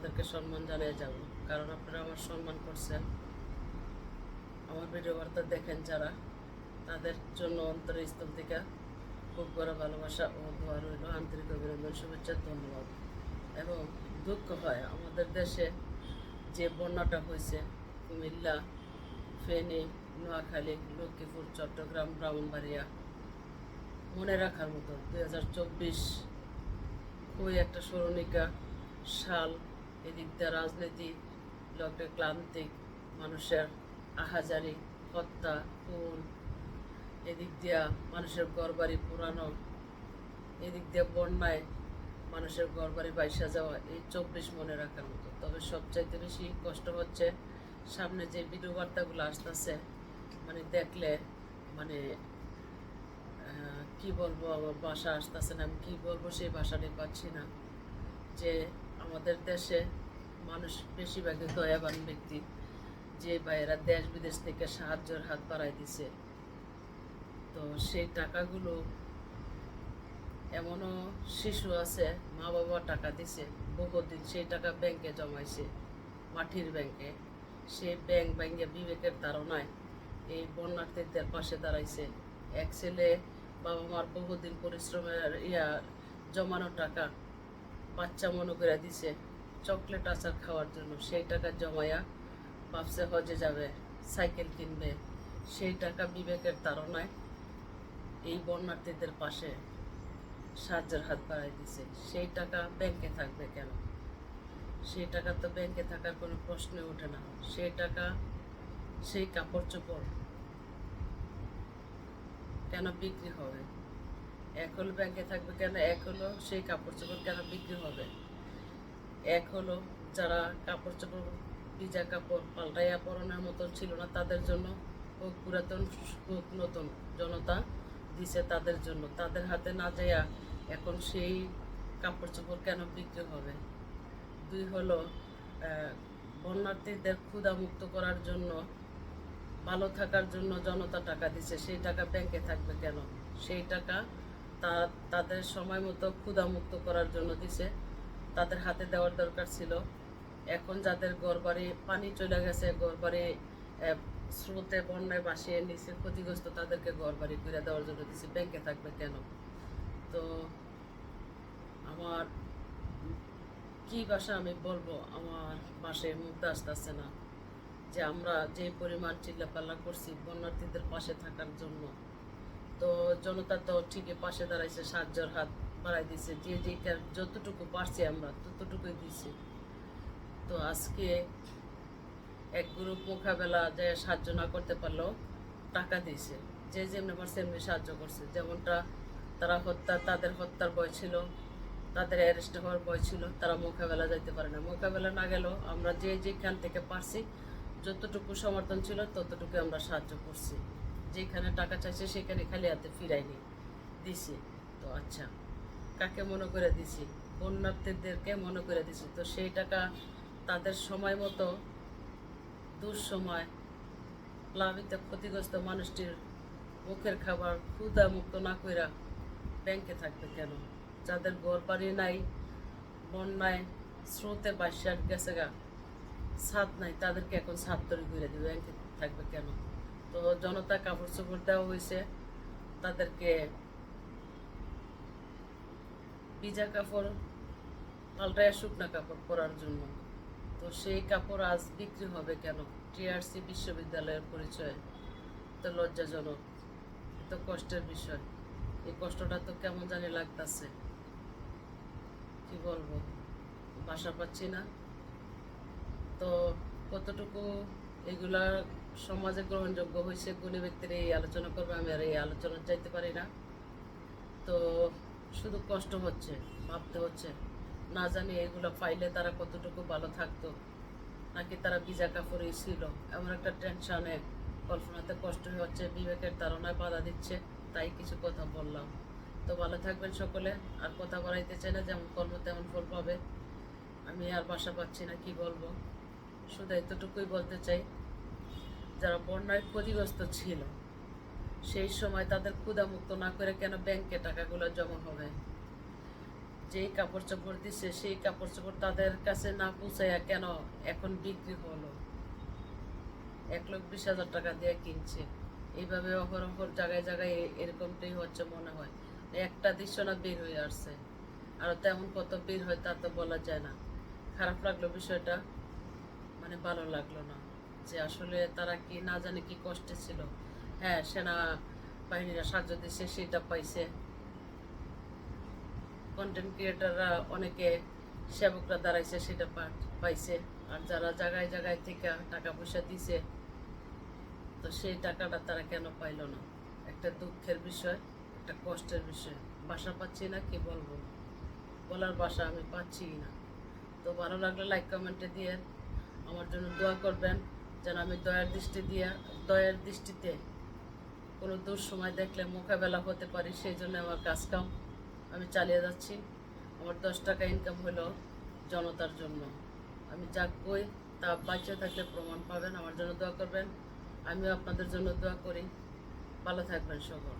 আপনাদেরকে সম্মান জানিয়ে যাব, কারণ আপনারা আমার সম্মান করছেন। আমার ভিডিও বার্তা দেখেন যারা, তাদের জন্য অন্তরের স্থল থেকে খুব বড় ভালোবাসা ও দোয়া রইল, আন্তরিক অভিনন্দন, শুভেচ্ছা, ধন্যবাদ। এবং দুঃখ হয় আমাদের দেশে যে বন্যাটা হয়েছে, কুমিল্লা, ফেনী, নোয়াখালী, লক্ষ্মীপুর, চট্টগ্রাম, ব্রাহ্মণবাড়িয়া, মনে রাখার মতো 2024 খুবই একটা স্মরণিকা সাল। এদিক দিয়ে রাজনীতি, লোকের ক্লান্তিক, মানুষের আহাজারি, হত্যা, খুন, এদিক দিয়া মানুষের ঘরবাড়ি পুরানো, এদিক দিয়ে বন্যায় মানুষের ঘরবাড়ি বাইসা যাওয়া, এই 24 মনে রাখার মতো। তবে সবচাইতে বেশি কষ্ট হচ্ছে সামনে যে ভিডিও বার্তাগুলো আসতেছে, মানে দেখলে মানে কি বলবো, আমার ভাষা আসতেছে না, আমি কি বলবো সেই ভাষাটাই পাচ্ছি না। যে আমাদের দেশে মানুষ বেশিরভাগই দয়াবান ব্যক্তি, যে ভাইয়েরা দেশ বিদেশ থেকে সাহায্যের হাত বাড়াই দিছে, তো সেই টাকাগুলো এমনও শিশু আছে মা বাবা টাকা দিছে বহুদিন, সেই টাকা ব্যাংকে জমাইছে, মাটির ব্যাংকে। সেই ব্যাংক ব্যাংকে বিবেকের ধারণায় এই বন্যার্থীদের পাশে দাঁড়াইছে। এক ছেলে বাবা মার বহুদিন পরিশ্রমের জমানো টাকা বাচ্চা মনে করে দিছে চকলেট আচার খাওয়ার জন্য, সেই টাকা জমায়া ভাবছে হজে যাবে, সাইকেল কিনবে। সেই টাকা বিবেকের তাড়নায় এই বন্যার্থীদের পাশে সাহায্যের হাত বাড়াই দিছে। সেই টাকা ব্যাংকে থাকবে কেন? সেই টাকা তো ব্যাংকে থাকার কোনো প্রশ্নে ওঠে না। সেই টাকা, সেই কাপড় চোপড় কেন বিক্রি হবে? এক হলো ব্যাংকে থাকবে কেন, এক হলো সেই কাপড় চোপড় কেন বিক্রি হবে? এক হলো যারা কাপড় চোপড় ভিজা কাপড় পাল্টাইয়া পরনের মতো ছিল না, তাদের জন্য হোক পুরাতন হোক নতুন, জনতা দিছে তাদের জন্য। তাদের হাতে না যাইয়া এখন সেই কাপড় চোপড় কেন বিক্রি হবে? দুই হলো বন্যার্থীদের ক্ষুধা মুক্ত করার জন্য, ভালো থাকার জন্য জনতা টাকা দিছে, সেই টাকা ব্যাংকে থাকবে কেন? সেই টাকা তাদের সময় মতো ক্ষুধা মুক্ত করার জন্য দিছে, তাদের হাতে দেওয়ার দরকার ছিল। এখন যাদের ঘরবাড়ি পানি চলে গেছে, ঘরবাড়ি স্রোতে বন্যায় ভাসিয়ে নিচে ক্ষতিগ্রস্ত, তাদেরকে ঘরবাড়ি ফিরে দেওয়ার জন্য দিছে, ব্যাংকে থাকবে কেন? তো আমার কি ভাষা আমি বলবো, আমার ভাষায় মুগ্ধ আসতেছে না যে আমরা যে পরিমাণ চিল্লাপাল্লা করছি বন্যার্থীদের পাশে থাকার জন্য। তো জনতা তো ঠিকই পাশে দাঁড়াইছে, সাহায্যের হাত বাড়াই দিছে, যে যতটুকু পারছি আমরা ততটুকুই দিছি। তো আজকে এক গ্রুপ মোকাবেলা যে সাহায্য না করতে পারলেও টাকা দিয়েছে, যে যেমনি পারছে এমনি সাহায্য করছে। যেমনটা তারা তাদের হত্যার ভয় ছিল, তাদের অ্যারেস্ট হওয়ার ভয় ছিল, তারা মোকাবেলা যাইতে পারে না। মোকাবেলা না গেলেও আমরা যে যেখান থেকে পারছি, যতটুকু সমর্থন ছিল ততটুকু আমরা সাহায্য করছি। যেখানে টাকা চাইছে সেখানে খালি হাতে ফিরাইনি, দিছি। তো আচ্ছা, কাকে মনে করে দিছি? বন্যার্থীদেরকে মনে করে দিছি। তো সেই টাকা তাদের সময় মতো দুঃসময় প্লাবিত ক্ষতিগ্রস্ত মানুষটির মুখের খাবার ক্ষুধা মুক্ত না কইরা ব্যাংকে থাকবে কেন? যাদের ঘর বাড়ি নাই, বন্যায় স্রোতে বাসার গেছে গা, ছাদ নাই, তাদেরকে এখন ছাদ তৈরি করে দিবে, ব্যাংকে থাকবে কেন? তো জনতা কাপড় চোপড় দেওয়া হয়েছে তাদেরকে, ভিজা কাপড় পাল্টায় শুকনা কাপড় পরার জন্য। তো সেই কাপড় আজ বিক্রি হবে কেন? টিআরসি বিশ্ববিদ্যালয়ের পরিচয়। তো লজ্জাজনক, তো কষ্টের বিষয়। এই কষ্টটা তো কেমন জানি লাগতেছে, কি বলবো, ভাষা পাচ্ছি না। তো কতটুকু এগুলা সমাজে গ্রহণযোগ্য হয়েছে, গুণী ব্যক্তিরা এই আলোচনা করবে, আমি আর এই আলোচনা চাইতে পারি না। তো শুধু কষ্ট হচ্ছে, ভাবতে হচ্ছে, না জানি এগুলো পাইলে তারা কতটুকু ভালো থাকতো, নাকি তারা ভিজা কাপড়ই ছিল, এমন একটা টেনশনে কল্পনাতে কষ্ট হচ্ছে, বিবেকের তাড়নায় বাধা দিচ্ছে। তাই কিছু কথা বললাম। তো ভালো থাকবেন সকলে, আর কথা বাড়াইতে চাই না, যেমন কর্ম তেমন ফল পাবে। আমি আর বাসা পাচ্ছি না, কি বলবো, শুধু এতটুকুই বলতে চাই, যারা বন্যায় ক্ষতিগ্রস্ত ছিল সেই সময় তাদের ক্ষুধা মুক্ত না করে কেন ব্যাংকে টাকাগুলো জমা হবে? যেই কাপড় চোপড় দিচ্ছে সেই কাপড় চোপড় তাদের কাছে না পৌঁছাইয়া কেন এখন বিক্রি হলো, 1,20,000 টাকা দিয়ে কিনছে। এইভাবে অহরহ জায়গায় জায়গায় এরকমটাই হচ্ছে মনে হয়। একটা দৃশ্য না বের হয়ে আসছে, আর তেমন কত বের হয় তা তো বলা যায় না। খারাপ লাগলো বিষয়টা, মানে ভালো লাগলো না যে আসলে তারা কি না জানে কি কষ্টে ছিল। হ্যাঁ, সেনা বাহিনীরা সাহায্য দিচ্ছে, সেটা পাইছে। কন্টেন্ট ক্রিয়েটাররা অনেকে সেবকরা দাঁড়াইছে, সেটা পাইছে। আর যারা জায়গায় জায়গায় থেকে টাকা পয়সা দিছে, তো সেই টাকাটা তারা কেন পাইল না? একটা দুঃখের বিষয়, একটা কষ্টের বিষয়। বাসা পাচ্ছি না, কি বলবো, বলার বাসা আমি পাচ্ছি না। তো ভালো লাগলে লাইক কমেন্টে দিয়ে আমার জন্য দোয়া করবেন, যেন আমি দয়ার দৃষ্টিতে কোনো দুঃসময় দেখলে মোকাবেলা হতে পারি। সেই জন্য আমার কাজ কাম আমি চালিয়ে যাচ্ছি। আমার 10 টাকা ইনকাম হলো জনতার জন্য। আমি যা কই তা বাঁচে থাকলে প্রমাণ পাবেন। আমার জন্য দোয়া করবেন, আমিও আপনাদের জন্য দোয়া করি। ভালো থাকবেন সকল।